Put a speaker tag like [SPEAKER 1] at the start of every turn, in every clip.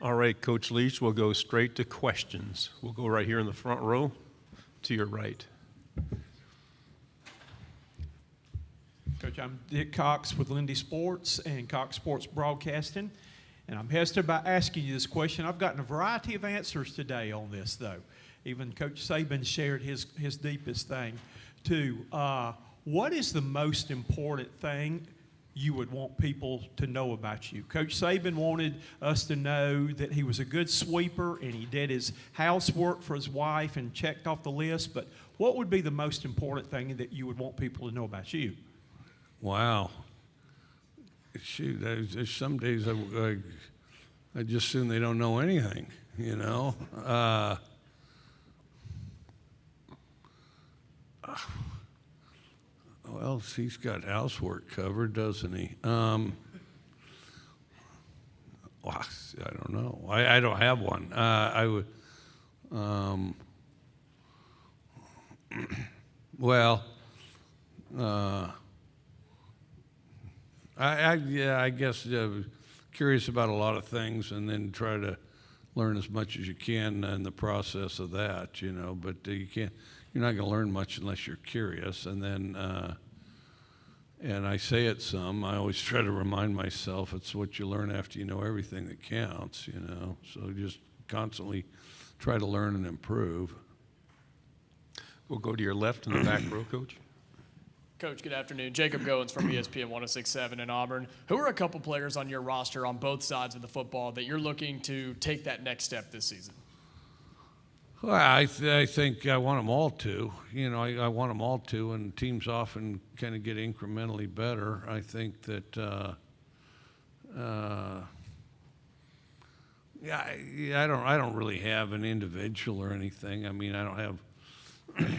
[SPEAKER 1] All right, Coach Leach, we'll go straight to questions. We'll go right here in the front row to your right.
[SPEAKER 2] Coach, I'm Dick Cox with Lindy Sports and Cox Sports Broadcasting, and I'm hesitant about asking you this question. I've gotten a variety of answers today on this, though. Even Coach Saban shared his deepest thing, too. What is the most important thing you would want people to know about you? Coach Saban wanted us to know that he was a good sweeper and he did his housework for his wife and checked off the list, but what would be the most important thing that you would want people to know about you?
[SPEAKER 3] Wow. Shoot, there's some days I just assume they don't know anything, you know. Well, he's got housework covered, doesn't he? Well, I don't know. I don't have one. I would. Well. I guess curious about a lot of things, and then try to learn as much as you can in the process of that, you know. But you're not going to learn much unless you're curious. And then, and I say it some. I always try to remind myself it's what you learn after you know everything that counts, you know. So just constantly try to learn and improve.
[SPEAKER 1] We'll go to your left in the back row, Coach.
[SPEAKER 4] Coach, good afternoon. Jacob Goins from ESPN 106.7 in Auburn. Who are a couple players on your roster on both sides of the football that you're looking to take that next step this season?
[SPEAKER 3] Well, I think I want them all to. You know, I want them all to, and teams often kind of get incrementally better. I think that, I don't really have an individual or anything. I mean, I don't have.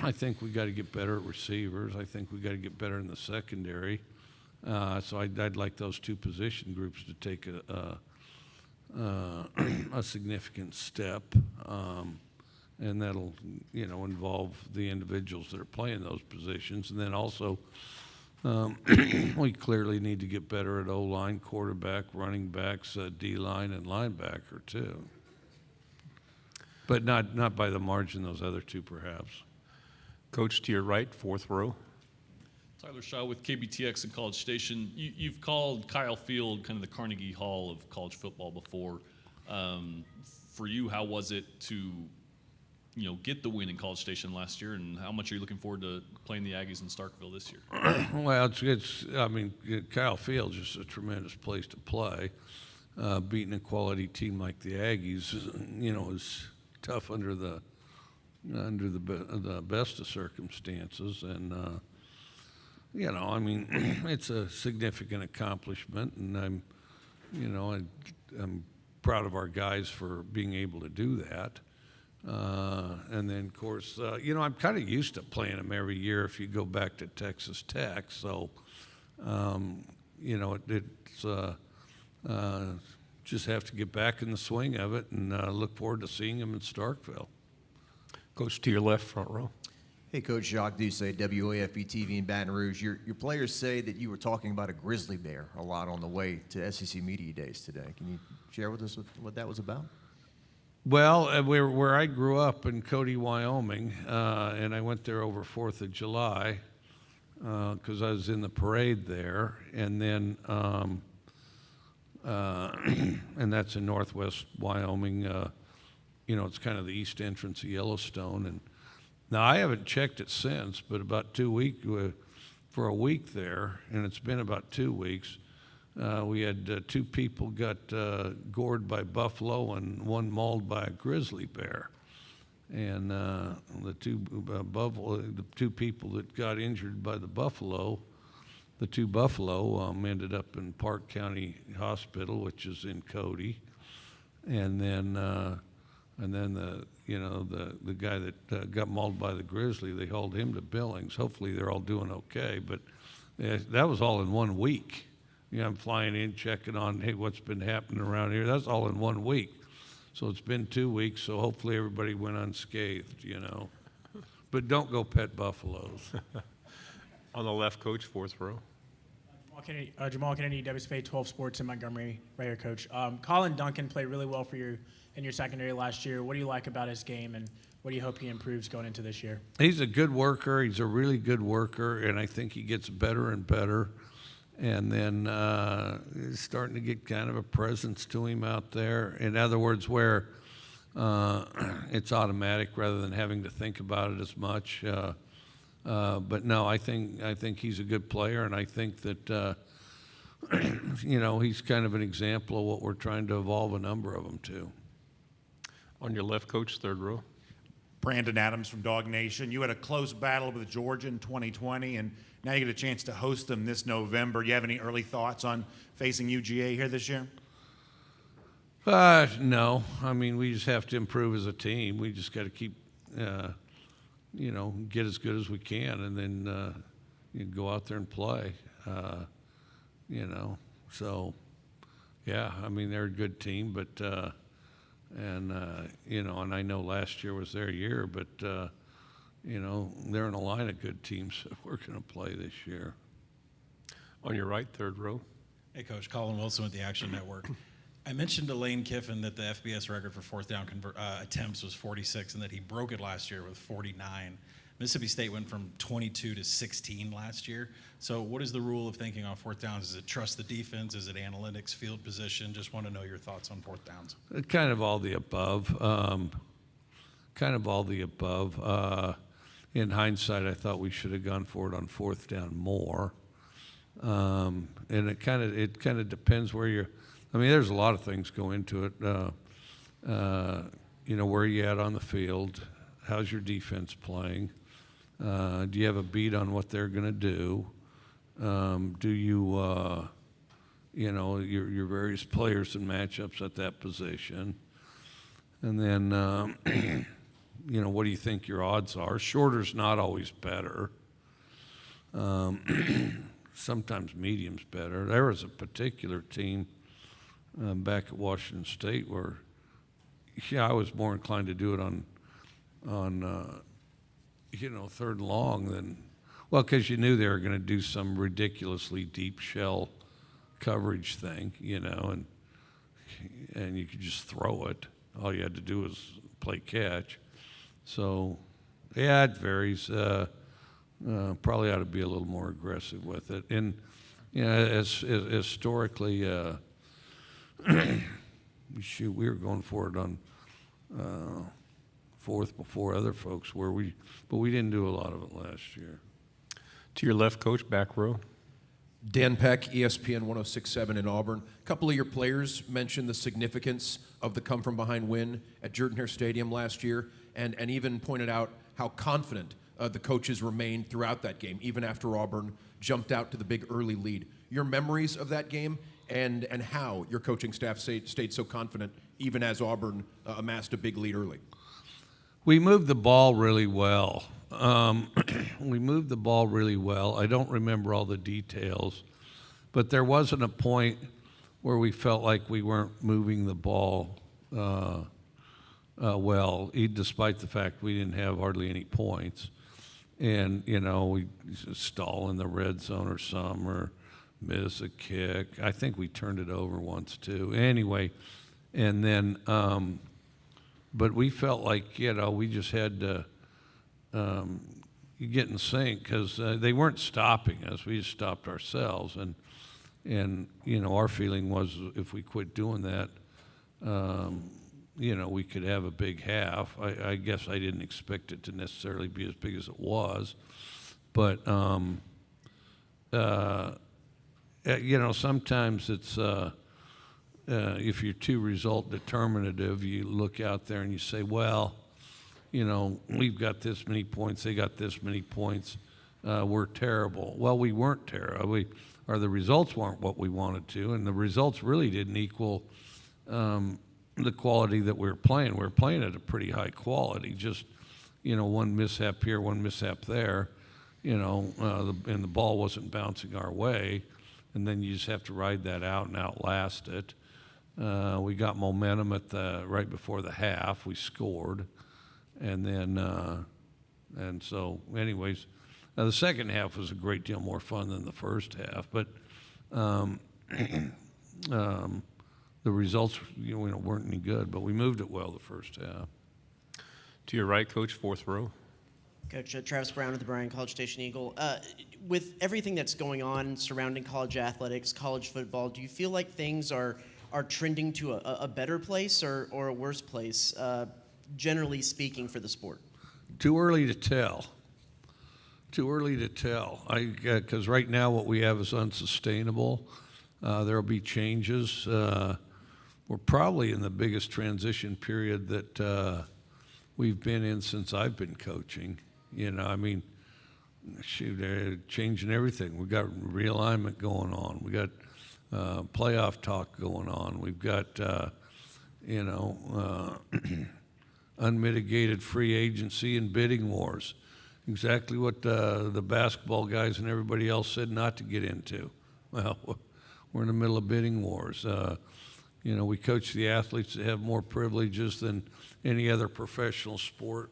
[SPEAKER 3] I think we got to get better at receivers. I think we got to get better in the secondary. So I'd like those two position groups to take a significant step, and that'll, you know, involve the individuals that are playing those positions. And then also, we clearly need to get better at O-line, quarterback, running backs, D-line, and linebacker too. But not by the margin those other two, perhaps.
[SPEAKER 1] Coach, to your right, fourth row.
[SPEAKER 5] Tyler Shaw with KBTX and College Station. You've called Kyle Field kind of the Carnegie Hall of college football before. For you, how was it to, you know, get the win in College Station last year, and how much are you looking forward to playing the Aggies in Starkville this year?
[SPEAKER 3] Well, it's I mean, Kyle Field's just a tremendous place to play. Beating a quality team like the Aggies, you know, is tough under the best of circumstances, and you know, I mean, it's a significant accomplishment, and I'm proud of our guys for being able to do that. And then, of course, you know, I'm kind of used to playing them every year. If you go back to Texas Tech, so you know, it's just have to get back in the swing of it, and look forward to seeing them in Starkville.
[SPEAKER 1] Coach, to your left, front row.
[SPEAKER 6] Hey, Coach, Jacques Duce, WAFB TV in Baton Rouge. Your players say that you were talking about a grizzly bear a lot on the way to SEC Media Days today. Can you share with us what that was about?
[SPEAKER 3] Well, where I grew up in Cody, Wyoming, and I went there over 4th of July because I was in the parade there, and then and that's in northwest Wyoming. You know, it's kind of the east entrance of Yellowstone. And now I haven't checked it since, but about 2 weeks, for a week there, and it's been about 2 weeks, we had 2 people got gored by buffalo and 1 mauled by a grizzly bear. And the two people that got injured by the 2 buffalo ended up in Park County Hospital, which is in Cody. And then the guy that got mauled by the grizzly, they hauled him to Billings. Hopefully they're all doing okay. But that was all in 1 week. You know, I'm flying in, checking on, hey, what's been happening around here? That's all in 1 week. So it's been 2 weeks, so hopefully everybody went unscathed, you know. But don't go pet buffaloes.
[SPEAKER 1] On the left, Coach, fourth row.
[SPEAKER 7] Jamal Kennedy, WSFA 12 Sports in Montgomery, right here, Coach. Colin Duncan played really well for you in your secondary last year. What do you like about his game, and what do you hope he improves going into this year?
[SPEAKER 3] He's a good worker. He's a really good worker, and I think he gets better and better. And then he's starting to get kind of a presence to him out there. In other words, where it's automatic rather than having to think about it as much. But no, I think he's a good player, and I think that he's kind of an example of what we're trying to evolve a number of them to.
[SPEAKER 1] On your left, Coach, third row.
[SPEAKER 8] Brandon Adams from Dog Nation. You had a close battle with Georgia in 2020, and now you get a chance to host them this November. Do you have any early thoughts on facing UGA here this year?
[SPEAKER 3] No. I mean, we just have to improve as a team. We just got to keep, get as good as we can, and then you go out there and play. So yeah. I mean, they're a good team, but and I know last year was their year, but they're in a line of good teams that we're going to play this year.
[SPEAKER 1] On your right, third row.
[SPEAKER 9] Hey, Coach. Colin Wilson with the Action Network. I mentioned to Lane Kiffin that the FBS record for fourth down attempts was 46 and that he broke it last year with 49. Mississippi State went from 22 to 16 last year. So what is the rule of thinking on fourth downs? Is it trust the defense? Is it analytics, field position? Just want to know your thoughts on fourth downs.
[SPEAKER 3] Kind of all the above. In hindsight, I thought we should have gone for it on fourth down more. And it kind of depends where you're. I mean, there's a lot of things go into it. Where you at on the field? How's your defense playing? Do you have a beat on what they're going to do? Do you, your various players and matchups at that position? And then, what do you think your odds are? Shorter's not always better. Sometimes medium's better. There was a particular team back at Washington State where, I was more inclined to do it on third and long than, because you knew they were going to do some ridiculously deep shell coverage thing, and you could just throw it. All you had to do was play catch. So, yeah, it varies. Probably ought to be a little more aggressive with it. And, as historically, we were going for it on fourth before other folks but we didn't do a lot of it last year.
[SPEAKER 1] To your left, Coach, back row.
[SPEAKER 10] Dan Peck, ESPN 106.7 in Auburn. A couple of your players mentioned the significance of the come-from-behind win at Jordan-Hare Stadium last year, and even pointed out how confident the coaches remained throughout that game, even after Auburn jumped out to the big early lead. Your memories of that game and how your coaching staff stayed so confident even as Auburn amassed a big lead early.
[SPEAKER 3] We moved the ball really well. I don't remember all the details, but there wasn't a point where we felt like we weren't moving the ball well, despite the fact we didn't have hardly any points. And, we stall in the red zone or miss a kick. I think we turned it over once too. Anyway, and then, but we felt like, we just had to get in sync because they weren't stopping us. We just stopped ourselves. And our feeling was if we quit doing that, we could have a big half. I guess I didn't expect it to necessarily be as big as it was. But, sometimes it's, if you're too result determinative, you look out there and you say, well, we've got this many points, they got this many points, we're terrible. Well, we weren't terrible. The results weren't what we wanted to, and the results really didn't equal the quality that we were playing. We were playing at a pretty high quality, just, one mishap here, one mishap there, and the ball wasn't bouncing our way, and then you just have to ride that out and outlast it. We got momentum right before the half. We scored, and then so anyways, the second half was a great deal more fun than the first half. But the results weren't any good, but we moved it well the first half.
[SPEAKER 1] To your right, Coach, fourth row.
[SPEAKER 11] Coach, Travis Brown with the Bryan College Station Eagle. With everything that's going on surrounding college athletics, college football, do you feel like things are trending to a better place or a worse place, generally speaking, for the sport?
[SPEAKER 3] Too early to tell. Too early to tell. Because right now what we have is unsustainable. There will be changes. We're probably in the biggest transition period that we've been in since I've been coaching. Shoot, they're changing everything. We've got realignment going on. We got playoff talk going on. We've got, unmitigated free agency and bidding wars. Exactly what the basketball guys and everybody else said not to get into. Well, we're in the middle of bidding wars. We coach the athletes that have more privileges than any other professional sport,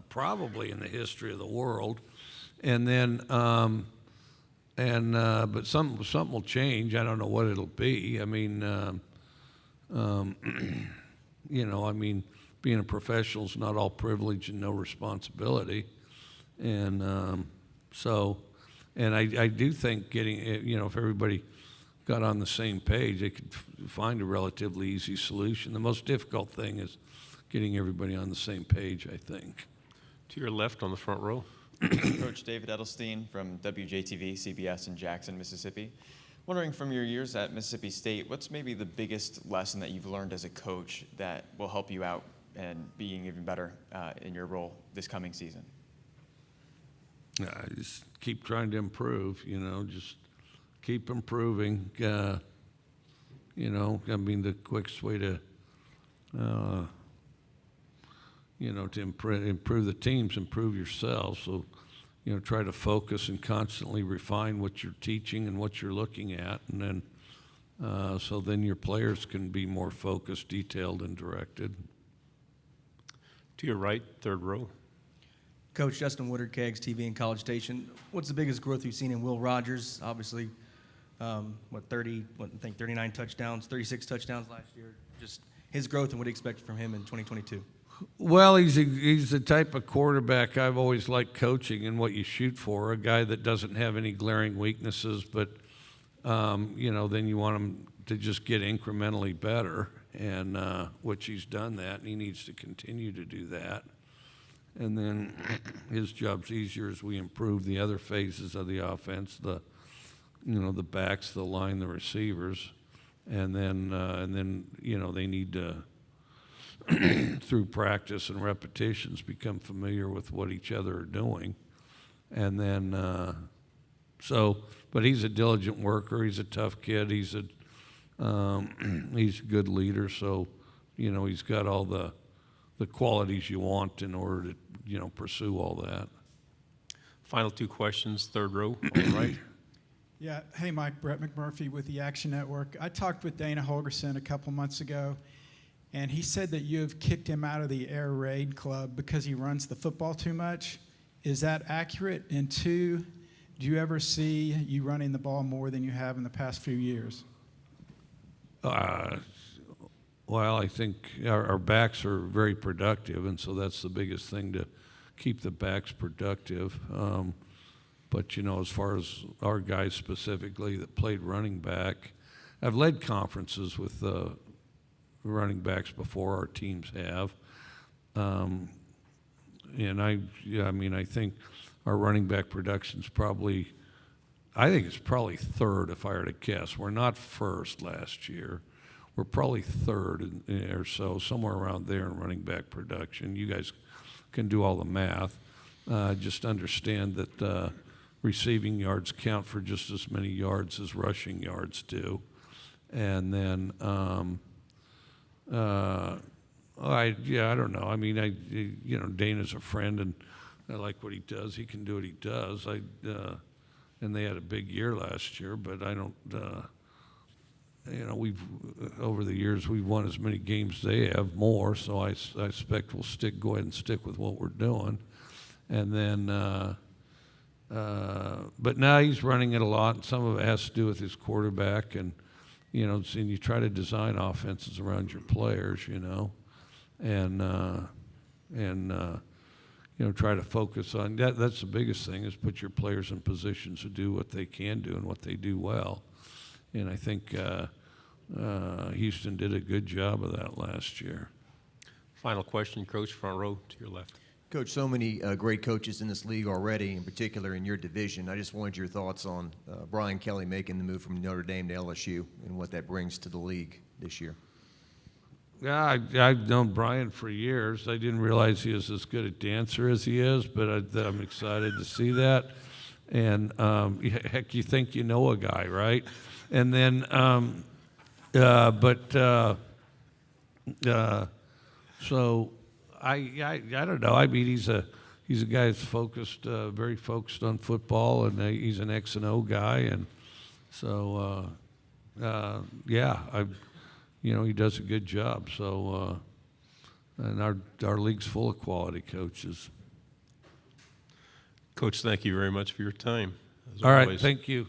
[SPEAKER 3] probably in the history of the world. And then, but something will change. I don't know what it'll be. Being a professional is not all privilege and no responsibility. And I do think getting, if everybody got on the same page, they could find a relatively easy solution. The most difficult thing is getting everybody on the same page, I think.
[SPEAKER 1] To your left on the front row.
[SPEAKER 12] Coach David Edelstein from WJTV, CBS in Jackson, Mississippi. Wondering from your years at Mississippi State, what's maybe the biggest lesson that you've learned as a coach that will help you out and being even better in your role this coming season?
[SPEAKER 3] Just keep trying to improve, just keep improving. The quickest way to, to improve the teams, improve yourself. So, try to focus and constantly refine what you're teaching and what you're looking at. And then, so then your players can be more focused, detailed, and directed.
[SPEAKER 1] To your right, third row.
[SPEAKER 13] Coach Justin Woodard, KX TV and College Station. What's the biggest growth you've seen in Will Rogers? Obviously, 39 touchdowns, 36 touchdowns last year. Just his growth and what do you expect from him in 2022?
[SPEAKER 3] Well, he's the type of quarterback I've always liked coaching and what you shoot for, a guy that doesn't have any glaring weaknesses, but, then you want him to just get incrementally better, and which he's done that, and he needs to continue to do that. And then his job's easier as we improve the other phases of the offense, the backs, the line, the receivers, and then they need to, through practice and repetitions, become familiar with what each other are doing. And then, but he's a diligent worker. He's a tough kid. He's a good leader. So, he's got all the qualities you want in order to, pursue all that.
[SPEAKER 1] Final two questions, third row, all right.
[SPEAKER 14] Yeah, hey Mike, Brett McMurphy with the Action Network. I talked with Dana Holgerson a couple months ago, and he said that you have kicked him out of the Air Raid Club because he runs the football too much. Is that accurate? And two, do you ever see you running the ball more than you have in the past few years?
[SPEAKER 3] Well, I think our backs are very productive, and so that's the biggest thing, to keep the backs productive. But, as far as our guys specifically that played running back, I've led conferences with running backs before, our teams have. And I think our running back production's probably, I think it's probably third if I were to guess. We're not first last year. We're probably third or so, somewhere around there in running back production. You guys can do all the math. Just understand that receiving yards count for just as many yards as rushing yards do. And then, I don't know. Dana's a friend, and I like what he does. He can do what he does. And they had a big year last year, but I don't. Over the years we've won as many games as they have, more. So I expect we'll go ahead and stick with what we're doing. And then, But now he's running it a lot, and some of it has to do with his quarterback, and and you try to design offenses around your players, and try to focus on that. That's the biggest thing, is put your players in positions to do what they can do and what they do well. And I think Houston did a good job of that last year.
[SPEAKER 1] Final question, Coach, front row to your left.
[SPEAKER 6] Coach, so many great coaches in this league already, in particular in your division. I just wanted your thoughts on Brian Kelly making the move from Notre Dame to LSU and what that brings to the league this year.
[SPEAKER 3] Yeah, I've known Brian for years. I didn't realize he was as good a dancer as he is, but I'm excited to see that. And heck, you think you know a guy, right? And then, so I don't know. I mean, he's a guy that's focused, very focused on football, and he's an X and O guy, and so he does a good job. So, and our league's full of quality coaches.
[SPEAKER 1] Coach, thank you very much for your time.
[SPEAKER 3] All right,
[SPEAKER 1] always.
[SPEAKER 3] thank you.